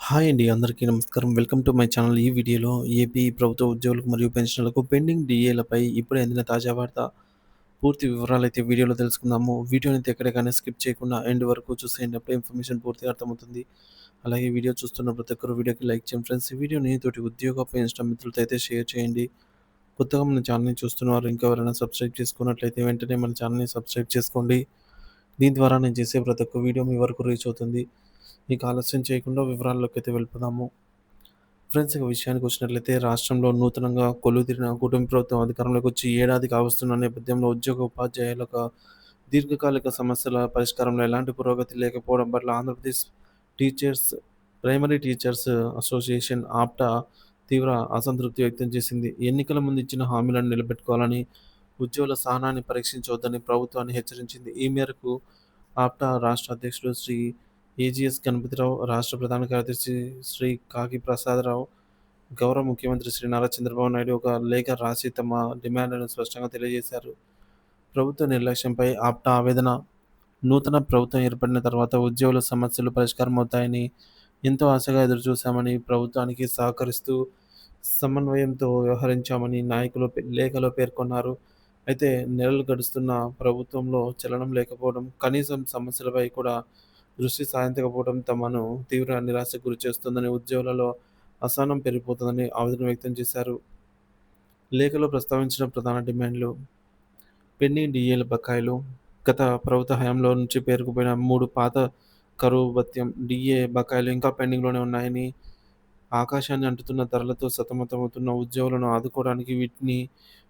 Hi అండి. అందరికీ నమస్కారం. Welcome to my channel. ఈ వీడియోలో ఏపీ ప్రభుత్వ ఉద్యోగులకు మరియు పెన్షనర్లకు పెండింగ్ డీఏలపై ఇప్పుడే అందిన తాజా వార్త. పూర్తి వివరాలైతే వీడియోలో తెలుసుకుందాము. వీడియోనైతే ఎక్కడికైనా స్కిప్ చేయకుండా ఎండ్ వరకు చూసేయండి. అప్పుడే ఇన్ఫర్మేషన్ పూర్తిగా అర్థమవుతుంది. అలాగే వీడియో చూస్తున్న ప్రతి ఒక్కరు వీడియోకి లైక్ చేయండి ఫ్రెండ్స్. ఈ వీడియోని తోటి ఉద్యోగ పెన్షన్ మిత్రులతో అయితే షేర్ చేయండి. కొత్తగా మన ఛానల్‌ని చూస్తున్నవారు ఇంకా ఎవరైనా సబ్స్క్రైబ్ చేసుకున్నట్లయితే వెంటనే మన ఛానల్‌ని సబ్స్క్రైబ్ చేసుకోండి. దీని ద్వారా నేను చేసే ప్రతి ఒక్క వీడియో మీ వరకు రీచ్ అవుతుంది. ఇక ఆలస్యం చేయకుండా వివరాల్లోకైతే వెళ్ళిపోదాము. ఫ్రెండ్స్ ఇక విషయానికి వచ్చినట్లయితే రాష్ట్రంలో నూతనంగా కొలువుతీరిన కూటమి ప్రభుత్వం అధికారంలోకి వచ్చి ఏడాది కావస్తున్న నేపథ్యంలో ఉద్యోగ ఉపాధ్యాయులకు దీర్ఘకాలిక సమస్యల పరిష్కారంలో ఎలాంటి పురోగతి లేకపోవడం పట్ల Andhra Pradesh teachers primary teachers association APTA తీవ్ర అసంతృప్తి వ్యక్తం చేసింది. ఎన్నికల ముందు ఇచ్చిన హామీలను నిలబెట్టుకోవాలని, ఉద్యోగుల సహనాన్ని పరీక్షించవద్దని ప్రభుత్వాన్ని హెచ్చరించింది. ఈ మేరకు ఆప్టా రాష్ట్ర అధ్యక్షుడు శ్రీ ఏజీఎస్ గణపతిరావు, రాష్ట్ర ప్రధాన కార్యదర్శి శ్రీ కాకి ప్రసాదరావు, గౌరవ ముఖ్యమంత్రి శ్రీ నారా చంద్రబాబు నాయుడు ఒక లేఖ రాసి తమ డిమాండ్లను స్పష్టంగా తెలియజేశారు. ప్రభుత్వ నిర్లక్ష్యంపై ఆప్టా ఆవేదన. నూతన ప్రభుత్వం ఏర్పడిన తర్వాత ఉద్యోగుల సమస్యలు పరిష్కారమవుతాయని ఎంతో ఆశగా ఎదురుచూశామని, ప్రభుత్వానికి సహకరిస్తూ సమన్వయంతో వ్యవహరించామని నాయకులు లేఖలో పేర్కొన్నారు. అయితే నెలలు గడుస్తున్నా ప్రభుత్వంలో చలనం లేకపోవడం, కనీసం సమస్యలపై కూడా దృష్టి సారించకపోవడం తమను తీవ్ర నిరాశకు గురిచేస్తుందని, ఉద్యోగులలో అసహనం పెరిగిపోతుందని ఆవేదన వ్యక్తం చేశారు. లేఖలో ప్రస్తావించిన ప్రధాన డిమాండ్లు: పెండింగ్ డీఏల బకాయిలు. గత ప్రభుత్వ హయాంలో నుంచి పేరుకుపోయిన 3 పాత కరువు భత్యం, డీఏ బకాయిలు ఇంకా పెండింగ్‌లోనే ఉన్నాయని, ఆకాశాన్ని అంటుతున్న ధరలతో సతమతమవుతున్న ఉద్యోగులను ఆదుకోవడానికి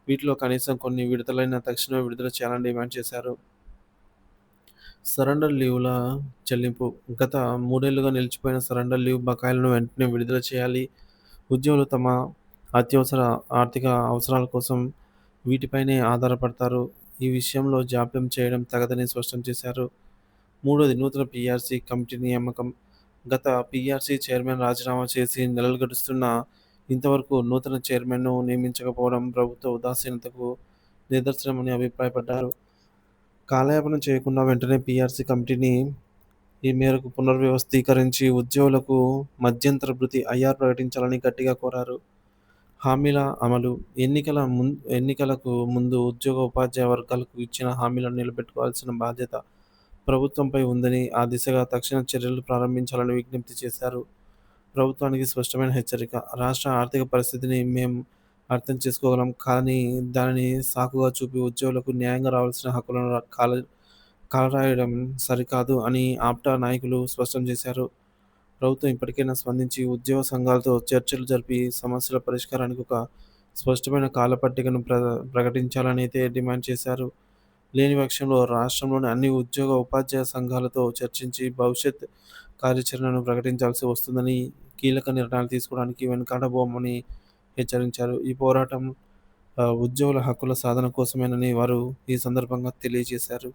వీటిలో కనీసం కొన్ని విడతలైన తక్షణమే విడుదల చేయాలని డిమాండ్ చేశారు. సరెండర్ లీవ్‌ల చెల్లింపు. గత 3 ఏళ్లుగా నిలిచిపోయిన సరెండర్ లీవ్ బకాయిలను వెంటనే విడుదల చేయాలి. ఉద్యోగులు తమ అత్యవసర ఆర్థిక అవసరాల కోసం వీటిపైనే ఆధారపడతారు. ఈ విషయంలో జాప్యం చేయడం తగదని స్పష్టం చేశారు. మూడోది నూతన పీఆర్సీ కమిటీ నియామకం. గత పీఆర్సీ చైర్మన్ రాజీనామా చేసి నెలలు గడుస్తున్నా ఇంతవరకు నూతన చైర్మన్‌ను నియమించకపోవడం ప్రభుత్వ ఉదాసీనతకు నిదర్శనమని అభిప్రాయపడ్డారు. కాలయాపన చేయకుండా వెంటనే పీఆర్సీ కమిటీని ఈ మేరకు పునర్వ్యవస్థీకరించి ఉద్యోగులకు మధ్యంతర భృతి ఐఆర్ ప్రకటించాలని గట్టిగా కోరారు. హామీల అమలు. ఎన్నికలకు ముందు ఉద్యోగ ఉపాధ్యాయ వర్గాలకు ఇచ్చిన హామీలను నిలబెట్టుకోవాల్సిన బాధ్యత ప్రభుత్వంపై ఉందని, ఆ దిశగా తక్షణ చర్యలు ప్రారంభించాలని విజ్ఞప్తి చేశారు. ప్రభుత్వానికి స్పష్టమైన హెచ్చరిక. రాష్ట్ర ఆర్థిక పరిస్థితిని మేం అర్థం చేసుకోగలం. కానీ దానిని సాకుగా చూపి ఉద్యోగులకు న్యాయంగా రావాల్సిన హక్కులను కాలరాయడం సరికాదు అని ఆప్టా నాయకులు స్పష్టం చేశారు. ప్రభుత్వం ఇప్పటికైనా స్పందించి ఉద్యోగ సంఘాలతో చర్చలు జరిపి సమస్యల పరిష్కారానికి ఒక స్పష్టమైన కాలపట్టికను ప్రకటించాలని అయితే డిమాండ్ చేశారు. లేని పక్షంలో రాష్ట్రంలోని అన్ని ఉద్యోగ ఉపాధ్యాయ సంఘాలతో చర్చించి భవిష్యత్ కార్యాచరణను ప్రకటించాల్సి వస్తుందని, కీలక నిర్ణయాలు తీసుకోవడానికి వెనుకాడబోమని హెచ్చరించారు. ఈ పోరాటం ఉద్యోగుల హక్కుల సాధన కోసమేనని వారు ఈ సందర్భంగా తెలియజేశారు.